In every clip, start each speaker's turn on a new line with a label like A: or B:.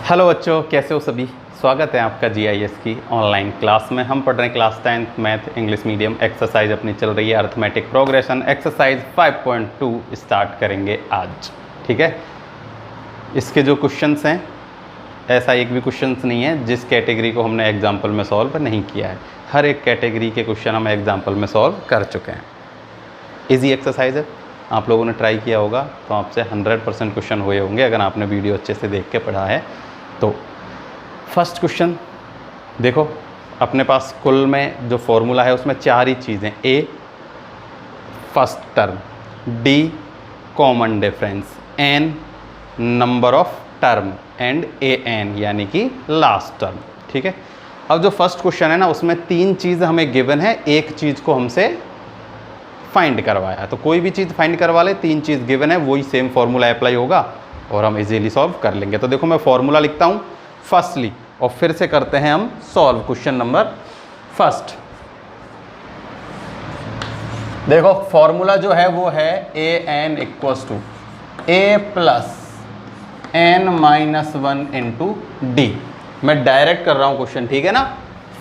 A: Hello बच्चों, कैसे हो सभी। स्वागत है आपका जीआईएस की ऑनलाइन क्लास में। हम पढ़ रहे हैं class 10th math English medium. Exercise अपनी चल रही है अर्थमेटिक प्रोग्रेशन। एक्सरसाइज 5.2 स्टार्ट करेंगे आज। ठीक है, इसके जो क्वेश्चंस हैं, ऐसा एक भी क्वेश्चंस नहीं है जिस कैटेगरी को हमने एग्जाम्पल में सॉल्व नहीं किया है। हर एक कैटेगरी के क्वेश्चन हम एग्जाम्पल में सॉल्व कर चुके हैं। ईजी एक्सरसाइज है, आप लोगों ने ट्राई किया होगा तो आपसे 100% क्वेश्चन हुए होंगे अगर आपने वीडियो अच्छे से देख के पढ़ा है तो। फर्स्ट क्वेश्चन देखो, अपने पास कुल में जो फॉर्मूला है उसमें चार ही चीज़ें। A first term, D common difference, N number of term and A N यानी कि लास्ट टर्म। ठीक है, अब जो फर्स्ट क्वेश्चन है ना उसमें तीन चीज़ हमें गिवन है, एक चीज़ को हमसे फाइंड करवाया। तो कोई भी चीज़ फाइंड करवा ले, तीन चीज़ गिवन है, वही सेम फॉर्मूला अप्लाई होगा और हम इजीली सॉल्व कर लेंगे। तो देखो मैं फॉर्मूला लिखता हूँ फर्स्टली और फिर से करते हैं हम सॉल्व क्वेश्चन नंबर फर्स्ट। देखो फॉर्मूला जो है वो है A N equals to A plus N minus one into D. मैं डायरेक्ट कर रहा हूँ क्वेश्चन, ठीक है ना।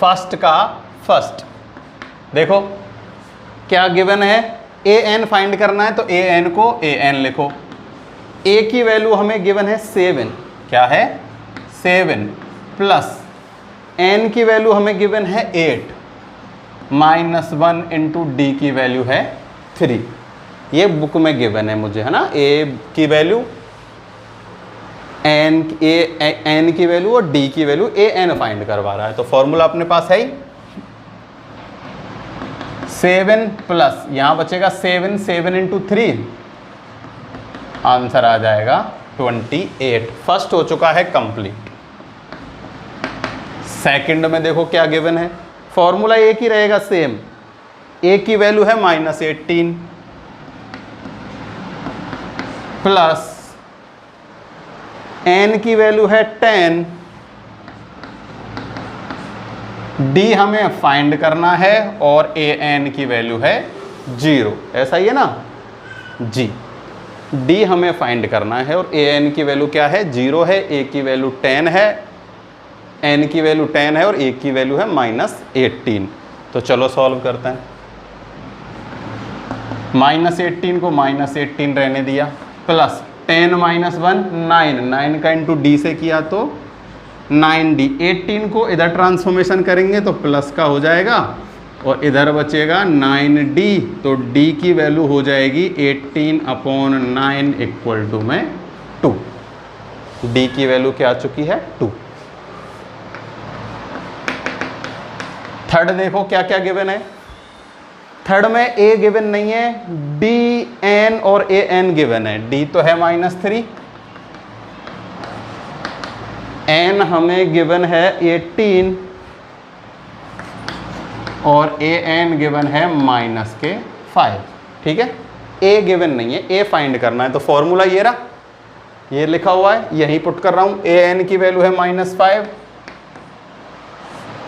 A: फर्स्ट का फर्स्ट देखो क्या गिवन है, ए एन फाइंड करना है तो ए एन को ए एन लिखो। ए की वैल्यू हमें गिवन है 7, क्या है 7, प्लस एन की वैल्यू हमें गिवन है 8 माइनस 1 इंटू डी की वैल्यू है 3। ये बुक में गिवन है मुझे, है ना। ए की वैल्यू एन की वैल्यू और डी की वैल्यू ए एन फाइंड करवा रहा है। तो फॉर्मूला अपने पास है ही 7 प्लस यहाँ बचेगा 7 इंटू 3, आंसर आ जाएगा 28। फर्स्ट हो चुका है कंप्लीट। सेकंड में देखो क्या गिवन है, फॉर्मूला एक ही रहेगा सेम। ए की वैल्यू है -18 प्लस एन की वैल्यू है 10, डी हमें फाइंड करना है और ए एन की वैल्यू है 0। ऐसा ही है ना जी। डी हमें फाइंड करना है और ए एन की वैल्यू क्या है 0 है, ए की वैल्यू 10 है, एन की वैल्यू 10 है और ए की वैल्यू है -18। तो चलो सॉल्व करते हैं। -18 को -18 रहने दिया, प्लस 10 माइनस 1 9 का इंटू डी से किया तो 9d। 18 को इधर ट्रांसफॉर्मेशन करेंगे तो प्लस का हो जाएगा और इधर बचेगा 9d, तो d की वैल्यू हो जाएगी 18/9 इक्वल टू में 2। d की वैल्यू क्या आ चुकी है 2। थर्ड देखो क्या क्या गिवन है। थर्ड में a गिवन नहीं है, d n और a n गिवन है। d तो है -3, n हमें गिवन है 18 और a n गिवन है -5। ठीक है, a गिवन नहीं है, a फाइंड करना है। तो फॉर्मूला ये रहा, ये लिखा हुआ है, यहीं पुट कर रहा हूँ। a n की वैल्यू है -5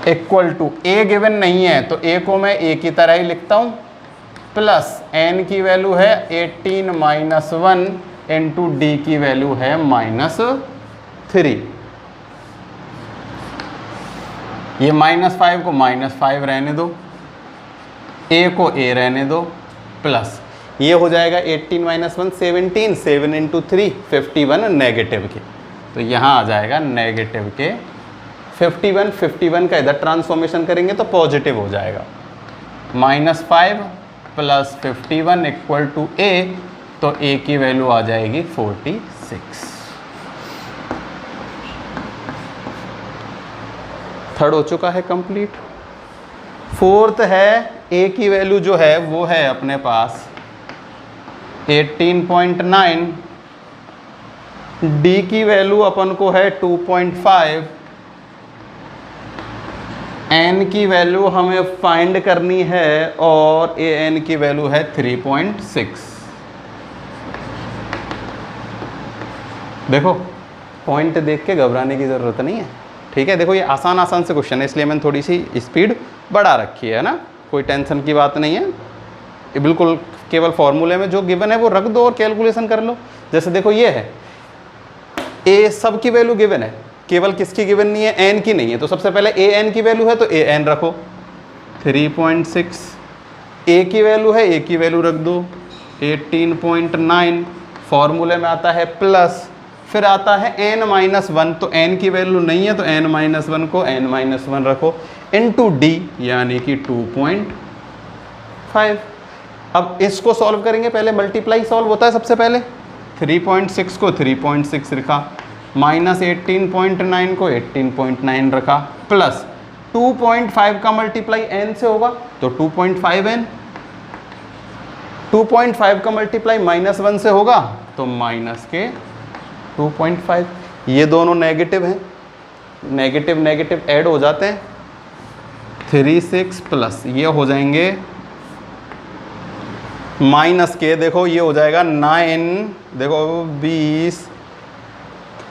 A: इक्वल टू, a गिवन नहीं है तो a को मैं a की तरह ही लिखता हूँ, प्लस n की वैल्यू है 18 माइनस 1 इंटू डी की वैल्यू है -3। ये -5 को -5 रहने दो, a को a रहने दो, प्लस ये हो जाएगा 18 माइनस 1 17, 7 इंटू 3 51 नेगेटिव के। तो यहाँ आ जाएगा नेगेटिव के 51 का इधर ट्रांसफॉर्मेशन करेंगे तो पॉजिटिव हो जाएगा। -5 प्लस 51 इक्वल टू a, तो a की वैल्यू आ जाएगी 46। थर्ड हो चुका है कंप्लीट। फोर्थ है, a की वैल्यू जो है वो है अपने पास 18.9, d की वैल्यू अपन को है 2.5, n की वैल्यू हमें फाइंड करनी है और a n की वैल्यू है 3.6। देखो पॉइंट देख के घबराने की ज़रूरत नहीं है, ठीक है। देखो ये आसान से क्वेश्चन है इसलिए मैंने थोड़ी सी स्पीड बढ़ा रखी है ना, कोई टेंशन की बात नहीं है। ये बिल्कुल केवल फॉर्मूले में जो गिवन है वो रख दो और कैलकुलेशन कर लो। जैसे देखो ये है, ए सब की वैल्यू गिवन है, केवल किसकी गिवन नहीं है, एन की नहीं है। तो सबसे पहले ए एन की वैल्यू है तो ए एन रखो, 3.6 ए की वैल्यू है, ए की वैल्यू रख दो 18.9, फॉर्मूले में आता है प्लस, फिर आता है n-1, तो n की वैल्यू नहीं है तो n-1 को n-1 रखो इनटू d यानी कि 2.5। अब इसको सॉल्व करेंगे, पहले मल्टीप्लाई सॉल्व होता है सबसे पहले। 3.6 को 3.6 रखा, माइनस 18.9 को 18.9 रखा, प्लस 2.5 का मल्टीप्लाई n से होगा तो 2.5n, 2.5 का मल्टीप्लाई -1 से होगा तो माइनस के 2.5। ये दोनों नेगेटिव हैं, नेगेटिव नेगेटिव ऐड हो जाते हैं, 36 प्लस ये हो जाएंगे माइनस के, देखो ये हो जाएगा 9, देखो 20,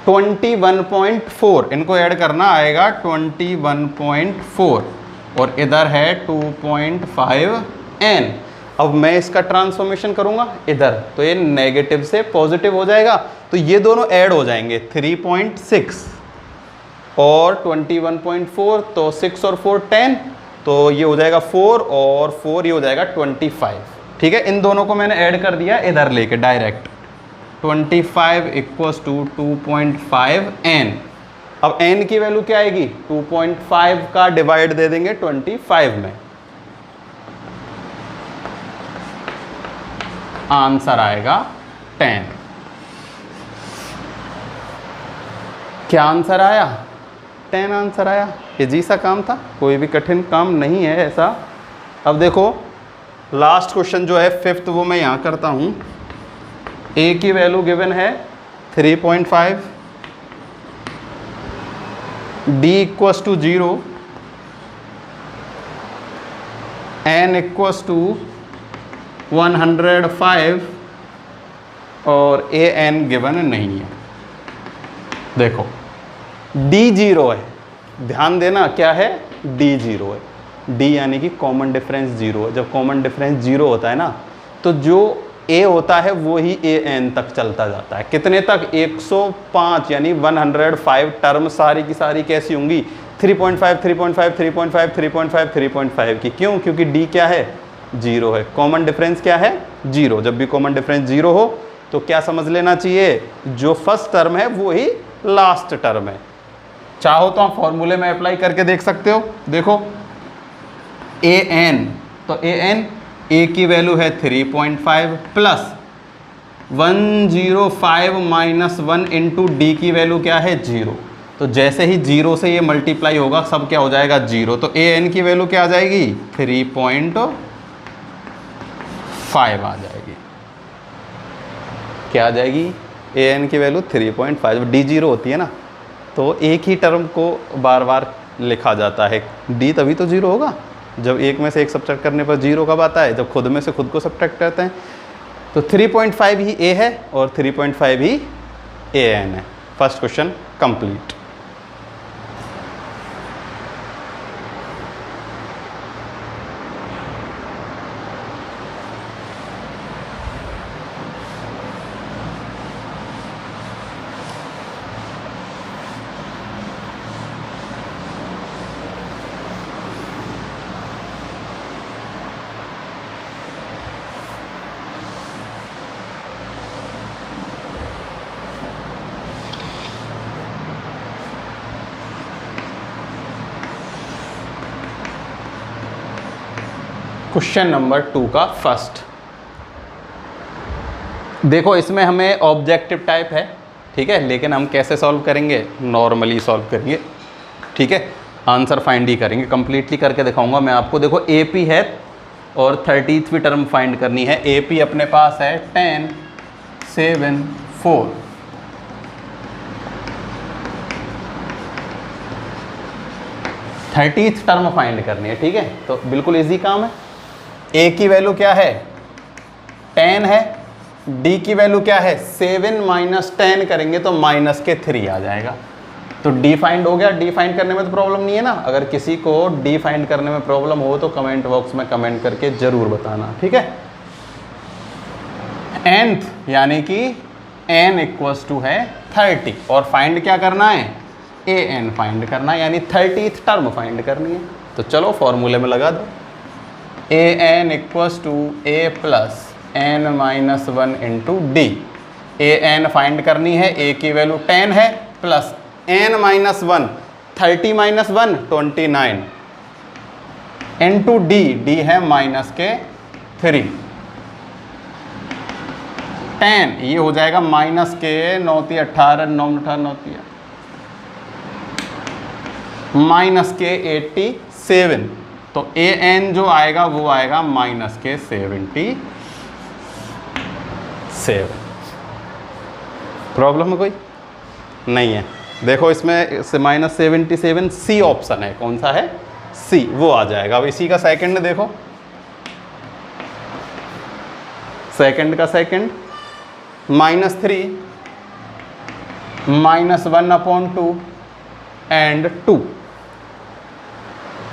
A: 21.4, इनको ऐड करना आएगा 21.4 और इधर है 2.5n। अब मैं इसका ट्रांसफॉर्मेशन करूंगा इधर तो ये नेगेटिव से पॉजिटिव हो जाएगा, तो ये दोनों ऐड हो जाएंगे 3.6 और 21.4, तो 6 और 4 10, तो ये हो जाएगा 4 और 4 ये हो जाएगा 25। ठीक है, इन दोनों को मैंने ऐड कर दिया इधर लेके डायरेक्ट, 25 इक्वल्स टू 2.5n। अब n की वैल्यू क्या आएगी, 2.5 का डिवाइड दे देंगे 25 में, आंसर आएगा 10। क्या आंसर आया, 10 आंसर आया। इजी सा काम था, कोई भी कठिन काम नहीं है ऐसा। अब देखो लास्ट क्वेश्चन जो है 5th, वो मैं यहाँ करता हूँ। a की वैल्यू गिवन है 3.5, d equals to 0, n equals to 105 और a n गिवन नहीं है। देखो d 0 है, ध्यान देना क्या है, d 0 है, d यानी कि कॉमन डिफरेंस 0 है। जब कॉमन डिफरेंस 0 होता है ना तो जो a होता है वो ही a n तक चलता जाता है। कितने तक, 105 यानी 105 टर्म सारी की सारी कैसी होंगी, 3.5 3.5 3.5 3.5 3.5 की। क्यों, क्योंकि d क्या है, 0 है, कॉमन डिफरेंस क्या है 0। जब भी कॉमन डिफरेंस 0 हो तो क्या समझ लेना चाहिए, जो फर्स्ट टर्म है वो ही लास्ट टर्म है। चाहो तो आप फॉर्मूले में अप्लाई करके देख सकते हो। देखो ए एन, तो ए एन, ए की वैल्यू है 3.5 प्लस 105 माइनस 1 इंटू डी की वैल्यू क्या है 0। तो जैसे ही 0 से ये मल्टीप्लाई होगा सब क्या हो जाएगा 0। तो ए एन की वैल्यू क्या आ जाएगी 3.5 आ जाएगी। क्या आ जाएगी, ए एन की वैल्यू 3.5। डी 0 होती है ना तो एक ही टर्म को बार बार लिखा जाता है, डी तभी तो 0 होगा जब एक में से एक सब्ट्रैक्ट करने पर 0 कब आता है, जब खुद में से खुद को सब्ट्रैक्ट करते हैं। तो 3.5 ही ए है और 3.5 ही ए एन है। First question complete. Question number 2 का फर्स्ट, देखो इसमें हमें ऑब्जेक्टिव टाइप है, ठीक है, लेकिन हम कैसे सॉल्व करेंगे, नॉर्मली सॉल्व करेंगे, ठीक है, आंसर फाइंड ही करेंगे। कंप्लीटली करके दिखाऊंगा मैं आपको। देखो AP है और 30वीं टर्म फाइंड करनी है। AP अपने पास है 10 7 4, थर्टीथ टर्म फाइंड करनी है, ठीक है, तो बिल्कुल इजी काम है। A की वैल्यू क्या है 10 है, D की वैल्यू क्या है 7 माइनस 10 करेंगे तो माइनस के 3 आ जाएगा। तो D फाइंड हो गया। D फाइंड करने में तो प्रॉब्लम नहीं है ना। अगर किसी को D फाइंड करने में प्रॉब्लम हो तो कमेंट बॉक्स में कमेंट करके जरूर बताना, ठीक है। nth यानी कि n इक्वल्स टू है 30 और फाइंड क्या करना है ए एन फाइंड करना है, यानी 30th टर्म फाइंड करनी है। तो चलो फॉर्मूले में लगा दो, A N equals to A plus N minus 1 into D. A N find करनी है, ए की वैल्यू 10 है, plus N minus 1 30 minus 1 29 into D, D है माइनस के 3 10, ये हो जाएगा माइनस के 9 18 9 18 9 माइनस के 87। तो ए एन जो आएगा वो आएगा माइनस के 77। प्रॉब्लम है कोई? नहीं है। देखो इसमें से माइनस 77 सी ऑप्शन है, कौन सा है? सी, वो आ जाएगा। अब इसी का सेकंड देखो, सेकंड का second -3 -1/2 and 2।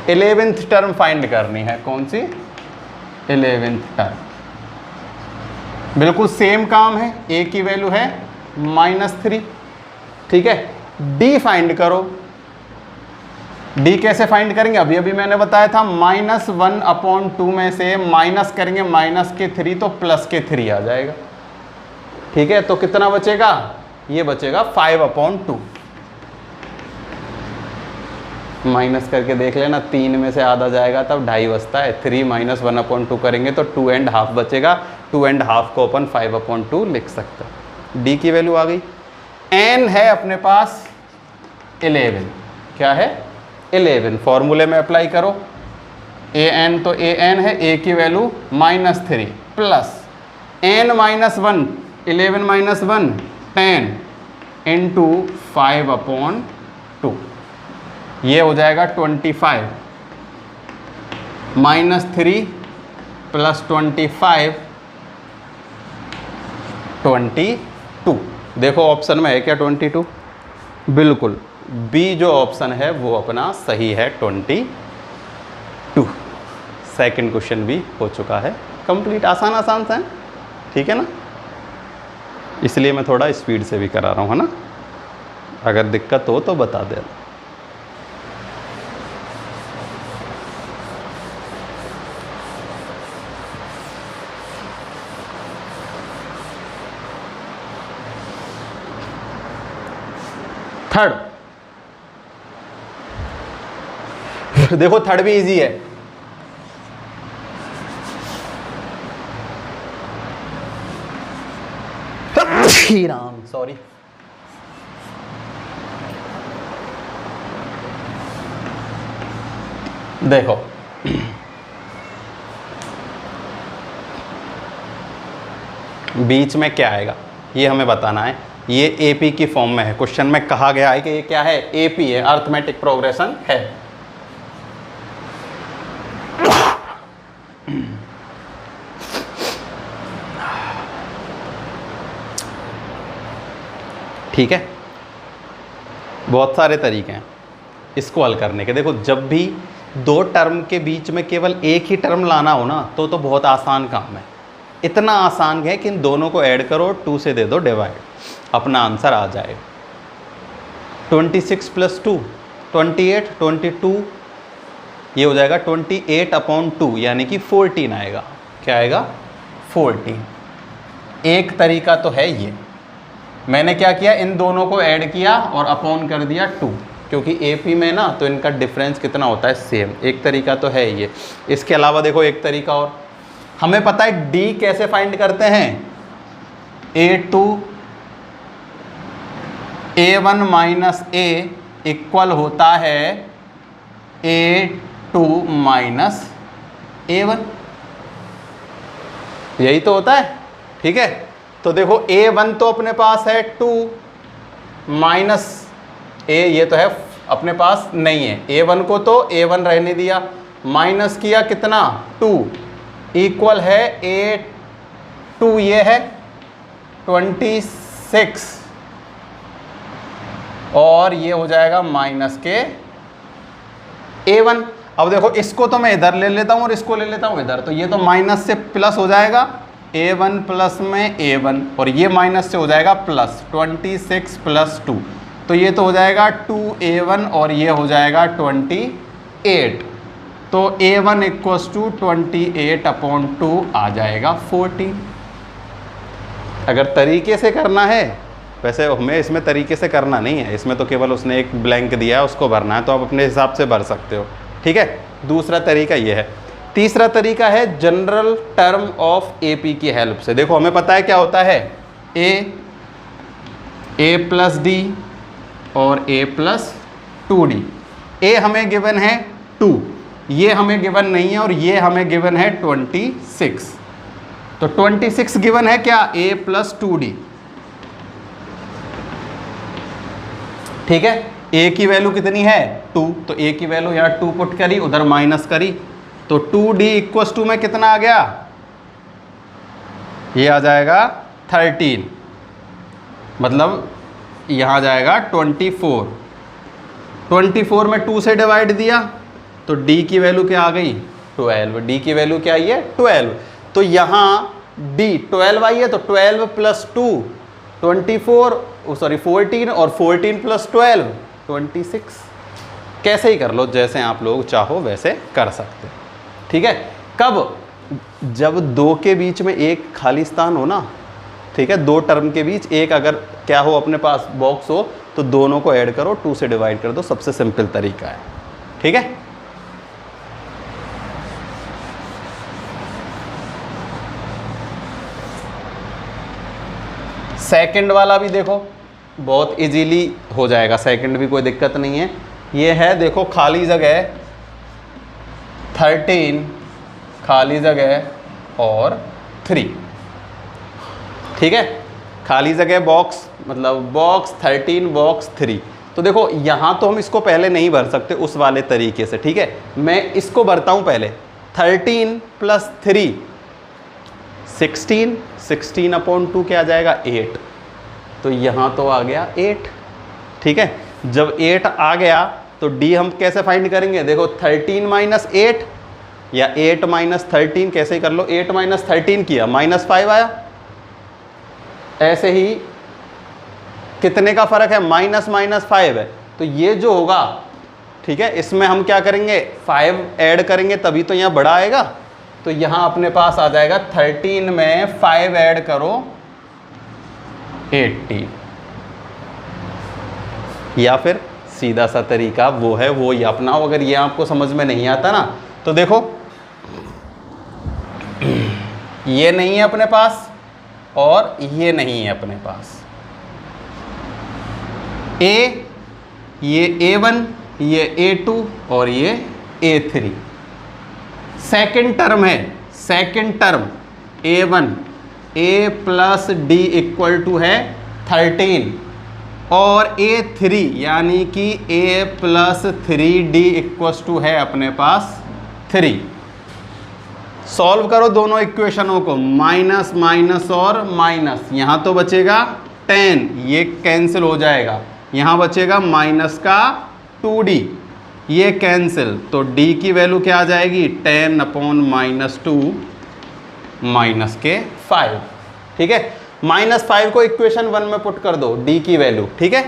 A: 11th term find करनी है, कौन सी? 11th term. बिल्कुल सेम काम है, ए की वैल्यू है -3, ठीक है। डी फाइंड करो। डी कैसे फाइंड करेंगे? अभी अभी मैंने बताया था, -1/2 में से माइनस करेंगे माइनस के 3 तो प्लस के 3 आ जाएगा, ठीक है। तो कितना बचेगा? ये बचेगा 5/2। माइनस करके देख लेना, 3 में से आधा जाएगा तब 2.5 बचता है। 3 - 1/2 करेंगे तो 2.5 बचेगा। 2.5 को अपन 5/2 लिख सकते हैं। डी की वैल्यू आ गई। एन है अपने पास 11, क्या है? 11। फॉर्मूले में अप्लाई करो, ए एन तो ए एन है, ए की वैल्यू -3 प्लस एन -1 11 - 1 10 इंटू 5/2, ये हो जाएगा 25 -3 प्लस 25 22। देखो ऑप्शन में है क्या 22? बिल्कुल, बी जो ऑप्शन है वो अपना सही है 22। सेकंड क्वेश्चन भी हो चुका है कंप्लीट। आसान आसान सा है, ठीक है ना। इसलिए मैं थोड़ा स्पीड से भी करा रहा हूँ, है ना। अगर दिक्कत हो तो बता देना। थर्ड, देखो थर्ड भी इजी है। राम, सॉरी। देखो बीच में क्या आएगा ये हमें बताना है। ये एपी की फॉर्म में है, क्वेश्चन में कहा गया है कि ये क्या है? एपी है, अर्थमेटिक प्रोग्रेशन है। ठीक है, बहुत सारे तरीके हैं इसको हल करने के। देखो जब भी दो टर्म के बीच में केवल एक ही टर्म लाना हो ना तो बहुत आसान काम है। इतना आसान है कि इन दोनों को ऐड करो, 2 से दे दो डिवाइड, अपना आंसर आ जाएगा। 26 + 2 28, 22 ये हो जाएगा 28/2, यानी कि 14 आएगा। क्या आएगा? 14। एक तरीका तो है ये, मैंने क्या किया, इन दोनों को ऐड किया और अपॉन कर दिया 2, क्योंकि एपी में ना तो इनका डिफरेंस कितना होता है? सेम। एक तरीका तो है ये। इसके अलावा देखो एक तरीका और, हमें पता है डी कैसे फाइंड करते हैं? A2 A1 - A इक्वल होता है A2 - A1, यही तो होता है, ठीक है। तो देखो A1 तो अपने पास है 2 माइनस A, ये तो है अपने पास नहीं है। A1 को तो A1 रहने दिया, माइनस किया कितना? 2 इक्वल है A2, ये है 26 और ये हो जाएगा माइनस के A1। अब देखो इसको तो मैं इधर ले लेता हूँ और इसको ले लेता हूँ इधर, तो ये तो माइनस से प्लस हो जाएगा, A1 प्लस में A1, और ये माइनस से हो जाएगा प्लस 26 + 2, तो ये तो हो जाएगा 2a1 और ये हो जाएगा 28। तो a1 इक्वल्स टू 28/2 आ जाएगा 14। अगर तरीके से करना है, वैसे हमें इसमें तरीके से करना नहीं है, इसमें तो केवल उसने एक ब्लैंक दिया है, उसको भरना है, तो आप अपने हिसाब से भर सकते हो। ठीक है, दूसरा तरीका ये है। तीसरा तरीका है जनरल टर्म ऑफ एपी की हेल्प से। देखो हमें पता है क्या होता है, ए प्लस डी और a प्लस 2d। a हमें गिवन है 2, ये हमें गिवन नहीं है, और ये हमें गिवन है 26। तो 26 गिवन है क्या, a प्लस 2d। ठीक है, a की वैल्यू कितनी है 2, तो a की वैल्यू यहाँ 2 पुट करी, उधर माइनस करी, तो 2d इक्वल्स टू में कितना आ गया, ये आ जाएगा 13, मतलब यहाँ आ जाएगा 24। 24 में 2 से डिवाइड दिया तो d की वैल्यू क्या आ गई 12। d की वैल्यू क्या आई है 12। तो यहाँ d 12 आई है, तो 12 प्लस 2 24, सॉरी 14, और 14 प्लस 12 26। कैसे ही कर लो, जैसे आप लोग चाहो वैसे कर सकते। ठीक है, कब, जब दो के बीच में एक खाली स्थान हो ना, ठीक है, दो टर्म के बीच एक अगर क्या हो अपने पास बॉक्स हो, तो दोनों को ऐड करो, 2 से डिवाइड कर दो, सबसे सिंपल तरीका है। ठीक है, सेकंड वाला भी देखो बहुत इजीली हो जाएगा, सेकंड भी कोई दिक्कत नहीं है। ये है देखो खाली जगह 13, खाली जगह और 3। ठीक है, खाली जगह बॉक्स, मतलब बॉक्स 13 बॉक्स 3। तो देखो यहाँ तो हम इसको पहले नहीं भर सकते उस वाले तरीके से। ठीक है, मैं इसको भरता हूँ पहले। 13 प्लस 3 16, 16/2 क्या आ जाएगा 8। तो यहाँ तो आ गया 8। ठीक है, जब 8 आ गया तो d हम कैसे फाइंड करेंगे, देखो 13 माइनस 8 या 8 माइनस 13, कैसे ही कर लो। 8 माइनस 13 किया, -5 आया। ऐसे ही कितने का फर्क है, -5 है, तो ये जो होगा, ठीक है, इसमें हम क्या करेंगे 5 ऐड करेंगे तभी तो यहाँ बड़ा आएगा। तो यहाँ अपने पास आ जाएगा 13 में 5 ऐड करो 80। या फिर सीधा सा तरीका वो है, वो ही अपनाओ। अगर ये आपको समझ में नहीं आता ना, तो देखो ये नहीं है अपने पास और ये नहीं है अपने पास। ये A1, ये A2 और ये A3। सेकंड टर्म है, second term A1, A plus D equal to है 13, और A3 यानी कि A plus 3D equals to है अपने पास 3। सॉल्व करो दोनों इक्वेशनों को, माइनस माइनस और माइनस, यहाँ तो बचेगा 10, ये कैंसिल हो जाएगा, यहाँ बचेगा माइनस का 2D, ये कैंसिल, तो D की वैल्यू क्या आ जाएगी 10/-2 माइनस के 5। ठीक है, -5 को इक्वेशन 1 में पुट कर दो, D की वैल्यू। ठीक है,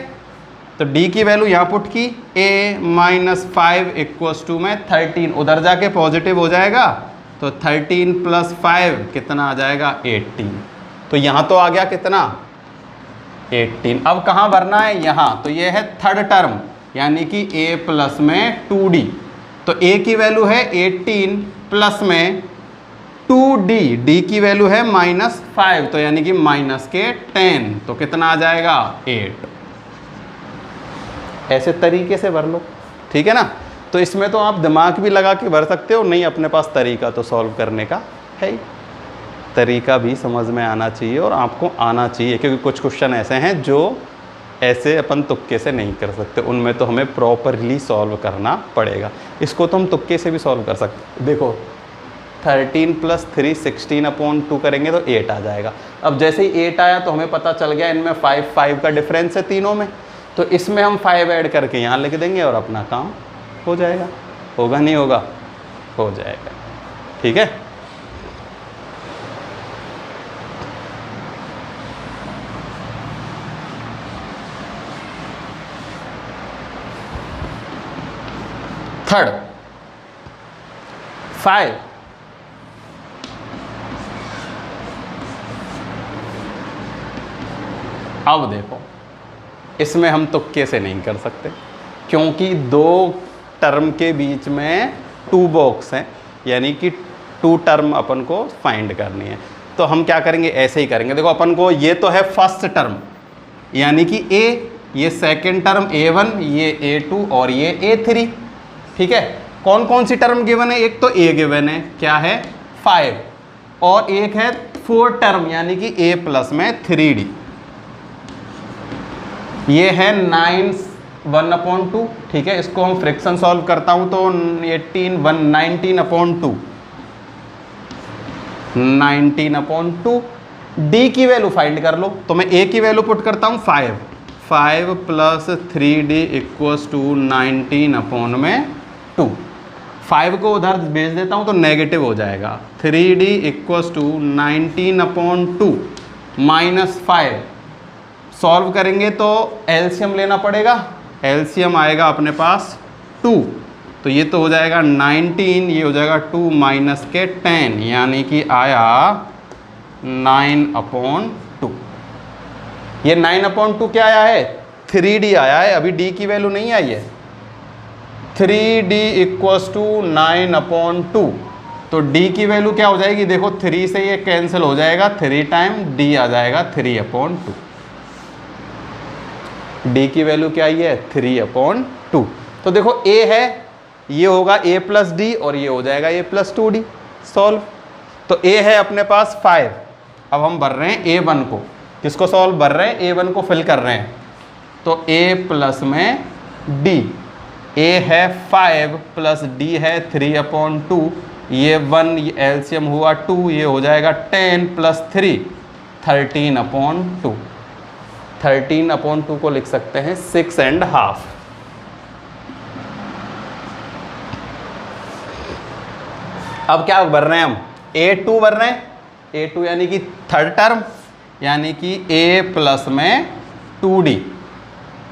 A: तो D की वैल्यू यहाँ पुट की, A-5 इक्वल्स टू में 13, उधर जाके पॉजिटिव हो जाएगा, तो 13 प्लस 5 कितना आ जाएगा 18। तो यहाँ तो आ गया कितना 18। अब कहाँ भरना है, यहाँ। तो ये है थर्ड टर्म, यानी कि A प्लस में 2D। तो A की वैल्यू है 18 प्लस में 2D, D की वैल्यू है -5, तो यानी कि माइनस के 10, तो कितना आ जाएगा 8। ऐसे तरीके से भर लो। ठीक है ना, तो इसमें तो आप दिमाग भी लगा के भर सकते हो, नहीं अपने पास तरीका तो सॉल्व करने का है ही। तरीका भी समझ में आना चाहिए और आपको आना चाहिए, क्योंकि कुछ क्वेश्चन ऐसे हैं जो ऐसे अपन तुक्के से नहीं कर सकते, उनमें तो हमें प्रॉपरली सॉल्व करना पड़ेगा। इसको तो हम तुक्के से भी सॉल्व कर सकते। देखो 13 प्लस 3 16/2 करेंगे तो 8 आ जाएगा। अब जैसे ही 8 आया तो हमें पता चल गया इनमें 5 का डिफरेंस है तीनों में, तो इसमें हम 5 ऐड करके यहाँ लिख देंगे और अपना काम हो जाएगा। होगा नहीं होगा, हो जाएगा। ठीक है, थर्ड 5, अब देखो इसमें हम तुक्के से नहीं कर सकते क्योंकि दो टर्म के बीच में 2 बॉक्स हैं, यानी कि 2 टर्म अपन को फाइंड करनी है। तो हम क्या करेंगे, ऐसे ही करेंगे। देखो अपन को ये तो है फर्स्ट टर्म यानी कि a, ये सेकंड टर्म a1, ये a2 और ये a3। ठीक है, कौन कौन सी टर्म गिवन है, एक तो a गिवन है, क्या है 5, और एक है 4 टर्म यानी कि a प्लस में 3d, ये है 9 1/2। ठीक है, इसको हम फ्रैक्शन सॉल्व करता हूं तो 19/2 19/2। d की वैल्यू फाइंड कर लो, तो मैं a की वैल्यू पुट करता हूं 5 प्लस 3d इक्वल्स टू 19/2। 5 को उधर भेज देता हूं तो नेगेटिव हो जाएगा। 3d equals to 19/2 minus 5, solve करेंगे तो एलसीएम लेना पड़ेगा। एलसीएम आएगा अपने पास 2, तो ये तो हो जाएगा 19, ये हो जाएगा 2 माइनस के 10, यानी कि आया 9/2। ये 9/2 क्या आया है, 3d आया है, अभी d की वैल्यू नहीं आई है। 3d इक्वल्स टू 9/2, तो d की वैल्यू क्या हो जाएगी, देखो 3 से ये कैंसिल हो जाएगा, 3 टाइम d आ जाएगा 3/2। d की वैल्यू क्या आई है 3/2। तो देखो a है, ये होगा a प्लस डी और ये हो जाएगा a प्लस 2d। सॉल्व, तो a है अपने पास 5। अब हम भर रहे हैं a1 को, किसको सॉल्व भर रहे हैं, a1 को फिल कर रहे हैं। तो a प्लस में d, a है 5 प्लस d है 3/2, ये 1 एलसीएम हुआ 2, ये हो जाएगा 10 प्लस 3 13/2। 13/2 को लिख सकते हैं 6.5। अब क्या भर रहे हैं हम, a2 भर रहे हैं, a2 यानी कि थर्ड टर्म, यानी कि a प्लस में 2d।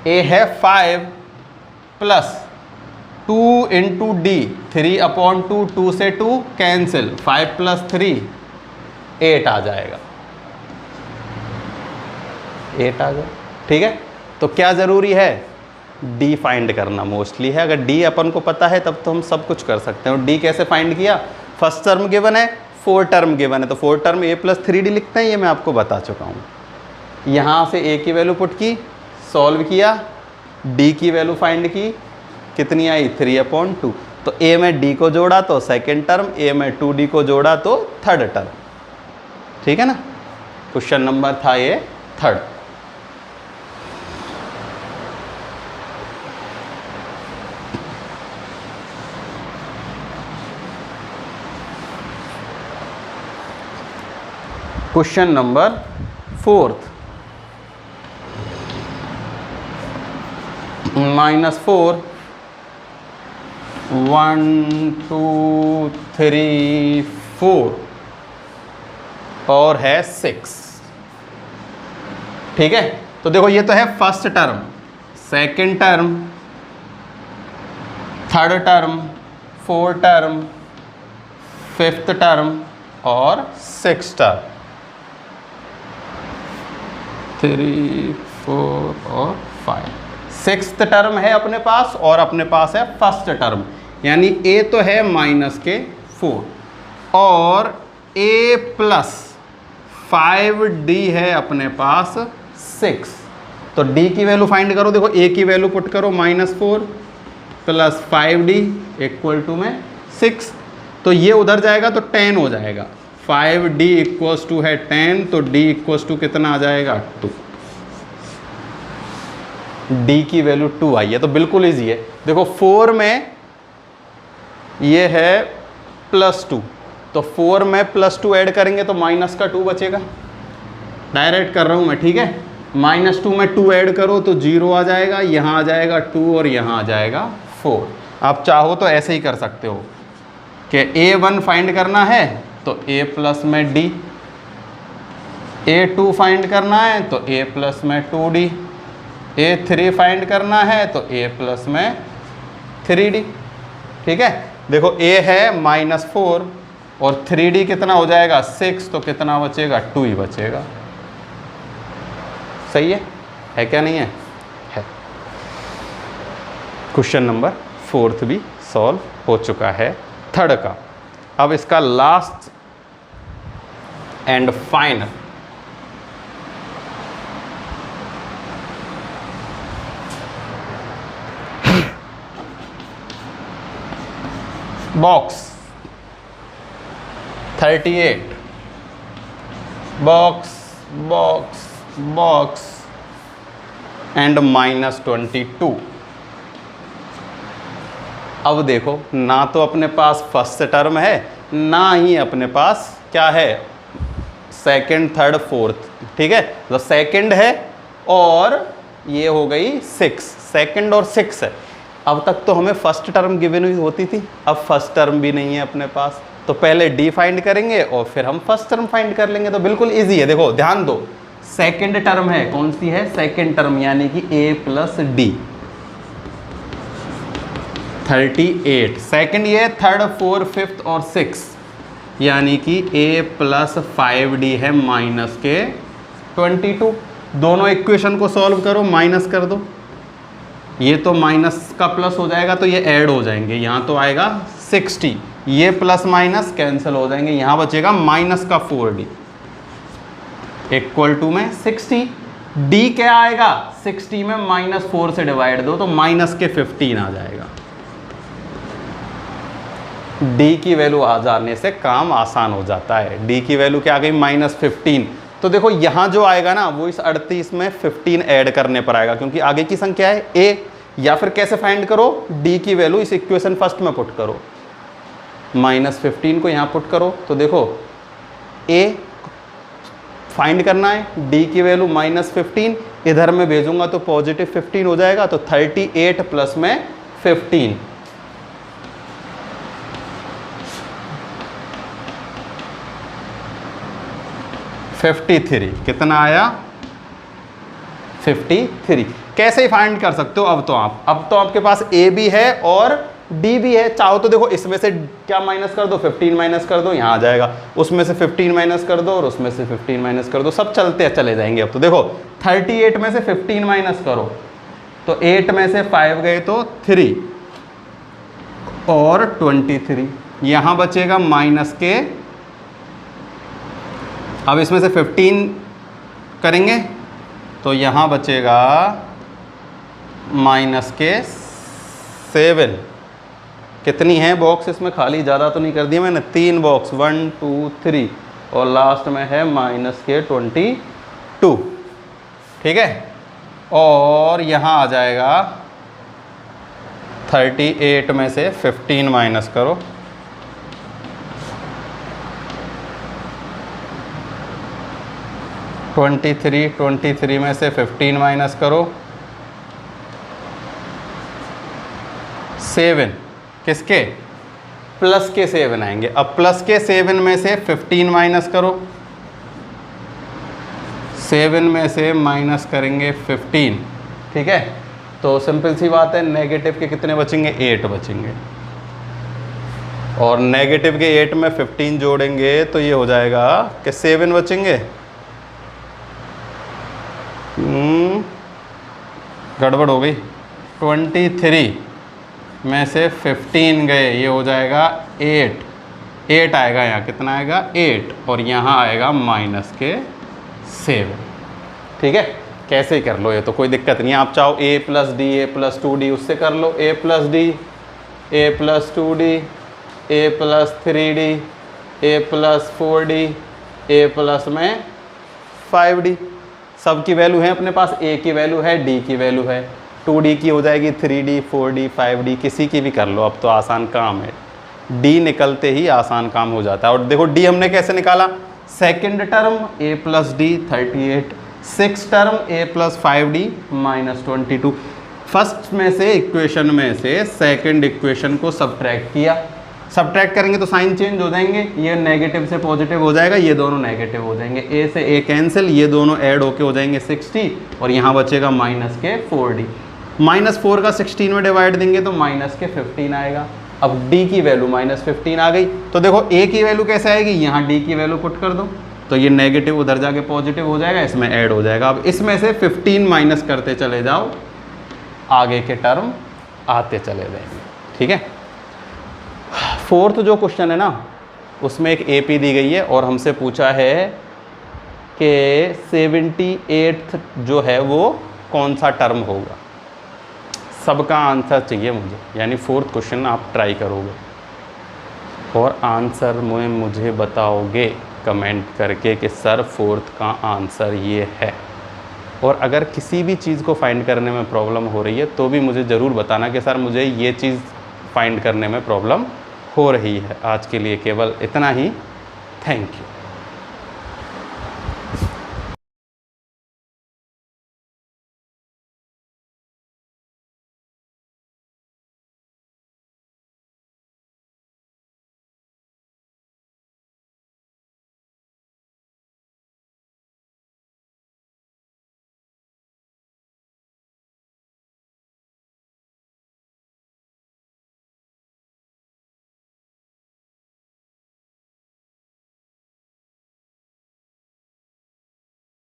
A: a है 5 प्लस 2 इंटू डी, 3/2, 2 से 2 कैंसिल, 5 प्लस 3 8 आ जाएगा, 8 आ गया। ठीक है, तो क्या ज़रूरी है, d फाइंड करना मोस्टली है। अगर d अपन को पता है तब तो हम सब कुछ कर सकते हैं। और d कैसे फाइंड किया, फर्स्ट टर्म गिवन है, 4 टर्म गिवन है, तो 4 टर्म a प्लस 3d लिखते हैं, ये मैं आपको बता चुका हूँ। यहाँ से a की वैल्यू पुट की, सॉल्व किया, d की वैल्यू फाइंड की, कितनी आई 3/2। तो a में d को जोड़ा तो सेकेंड टर्म, a में 2d को जोड़ा तो थर्ड टर्म। ठीक है ना, क्वेश्चन नंबर था ये थर्ड। क्वेश्चन नंबर फोर्थ, -4 1 2 3 4 और है 6। ठीक है, तो देखो ये तो है first term, second term, third term, fourth term, fifth term और सिक्स टर्म, 3 4 और 5। सिक्स्थ टर्म है अपने पास और अपने पास है फर्स्ट टर्म, यानी a तो है -4 और a प्लस 5d है अपने पास 6। तो d की वैल्यू फाइंड करो, देखो a की वैल्यू पुट करो, -4 प्लस 5d इक्वल टू में 6, तो ये उधर जाएगा तो 10 हो जाएगा। 5d इक्वल्स टू है 10, तो d इक्वल्स टू कितना आ जाएगा 2। d की वैल्यू 2 आई है, तो बिल्कुल ईजी है। देखो 4 में ये है +2, तो 4 में +2 ऐड करेंगे तो माइनस का 2 बचेगा। डायरेक्ट कर रहा हूँ मैं, ठीक है। -2 में 2 ऐड करो तो 0 आ जाएगा, यहाँ आ जाएगा 2 और यहाँ आ जाएगा 4। आप चाहो तो ऐसे ही कर सकते हो कि a1 फाइंड करना है तो a प्लस में d, a2 फाइंड करना है तो a प्लस में 2d, a3 फाइंड करना है तो a प्लस में 3d। ठीक है, देखो a है -4 और 3d कितना हो जाएगा 6, तो कितना बचेगा 2 ही बचेगा। सही है क्या नहीं है? क्वेश्चन नंबर 4 भी सॉल्व हो चुका है, थर्ड का। अब इसका last and final box 38 box and -22। अब देखो, ना तो अपने पास फर्स्ट टर्म है, ना ही अपने पास क्या है सेकंड, थर्ड, फोर्थ। ठीक है, तो सेकंड है और ये हो गई 6, सेकंड और 6 है। अब तक तो हमें फर्स्ट टर्म गिवन हुई होती थी, अब फर्स्ट टर्म भी नहीं है अपने पास, तो पहले डी फाइंड करेंगे और फिर हम फर्स्ट टर्म फाइंड कर लेंगे। तो बिल्कुल इजी है, देखो ध्यान दो, सेकंड टर्म है, कौन सी है सेकंड टर्म, यानी कि a + d 38, सेकंड ये है थर्ड, 4, 5 और 6, यानी कि a + 5d है -22। दोनों इक्वेशन को सॉल्व करो, माइनस कर दो, ये तो माइनस का प्लस हो जाएगा तो ये ऐड हो जाएंगे, यहाँ तो आएगा 60, ये प्लस माइनस कैंसिल हो जाएंगे, यहाँ बचेगा माइनस का 4d इक्वल टू में 60। d क्या आएगा 60 में -4 से डिवाइड दो तो माइनस के 15 आ जाएगा। d की वैल्यू आ जाने से काम आसान हो जाता है। d की वैल्यू क्या आ गई -15। तो देखो यहाँ जो आएगा ना वो इस 38 में 15 ऐड करने पर आएगा, क्योंकि आगे की संख्या है a। या फिर कैसे फाइंड करो, d की वैल्यू इस इक्वेशन फर्स्ट में पुट करो, -15 को यहाँ पुट करो, तो देखो a फाइंड करना है, d की वैल्यू -15, इधर में भेजूंगा तो +15 हो जाएगा, तो 38 प्लस में 15 53, कितना आया 53। कैसे ही फाइंड कर सकते हो, अब तो आपके पास a भी है और d भी है। चाहो तो देखो इसमें से क्या माइनस कर दो, 15 माइनस कर दो, यहाँ आ जाएगा, उसमें से 15 माइनस कर दो और उसमें से 15 माइनस कर दो, सब चले जाएंगे। अब तो देखो 38 में से 15 माइनस करो तो 8 में से 5 गए तो 3 और 23, यहाँ बचेगा माइनस के, अब इसमें से 15 करेंगे तो यहाँ बचेगा माइनस के 7। कितनी है बॉक्स इसमें खाली, ज़्यादा तो नहीं कर दिया मैंने, 3 बॉक्स 1 2 3 और लास्ट में है माइनस के 22। ठीक है, और यहाँ आ जाएगा 38 में से 15 माइनस करो, ट्वेंटी थ्री में से 15 माइनस करो, 7, किसके प्लस के 7 आएंगे। अब प्लस के 7 में से 15 माइनस करो, 7 में से माइनस करेंगे 15। ठीक है, तो सिंपल सी बात है, नेगेटिव के कितने बचेंगे 8 बचेंगे, और नेगेटिव के 8 में 15 जोड़ेंगे तो ये हो जाएगा कि 7 बचेंगे, गड़बड़ हो गई, 23 में से 15 गए, ये हो जाएगा 8 आएगा, यहाँ कितना आएगा 8 और यहाँ आएगा माइनस के 7। ठीक है, कैसे ही कर लो, ये तो कोई दिक्कत नहीं है। आप चाहो a + d a + 2d उससे कर लो, a + d a + 2d a + 3d a + 4d a plus में 5d, सब की वैल्यू है अपने पास, a की वैल्यू है, d की वैल्यू है, 2d की हो जाएगी 3d 4d 5d, किसी की भी कर लो, अब तो आसान काम है, d निकलते ही आसान काम हो जाता है। और देखो d हमने कैसे निकाला, second term a + d 38, 6 term a + 5d -22। First में से इक्वेशन में से सेकंड इक्वेशन को सब्ट्रैक्ट किया, सब्ट्रैक्ट करेंगे तो साइन चेंज हो जाएंगे, ये नेगेटिव से पॉजिटिव हो जाएगा, ये दोनों नेगेटिव हो जाएंगे, a से a कैंसिल, ये दोनों ऐड होके हो जाएंगे 60 और यहाँ बचेगा माइनस के 4d। -4 का 16 में डिवाइड देंगे तो माइनस के 15 आएगा, अब d की वैल्यू -15 आ गई, तो देखो a की वैल्यू कैसे आएगी, यहाँ d की वैल्यू पुट कर दो तो ये नेगेटिव उधर जाके पॉजिटिव हो जाएगा, इसमें ऐड हो जाएगा। अब इसमें से 15 माइनस करते चले जाओ, आगे के टर्म आते चले जाएंगे। ठीक है, फोर्थ जो क्वेश्चन है ना, उसमें एक AP दी गई है और हमसे पूछा है कि 78th जो है वो कौन सा टर्म होगा। सबका आंसर चाहिए मुझे, यानी फोर्थ क्वेश्चन आप ट्राई करोगे और आंसर में मुझे बताओगे कमेंट करके कि सर फोर्थ का आंसर ये है। और अगर किसी भी चीज़ को फाइंड करने में प्रॉब्लम हो रही है तो भी मुझे ज़रूर बताना कि सर मुझे ये चीज़ फाइंड करने में प्रॉब्लम हो रही है। आज के लिए केवल इतना ही। Thank you.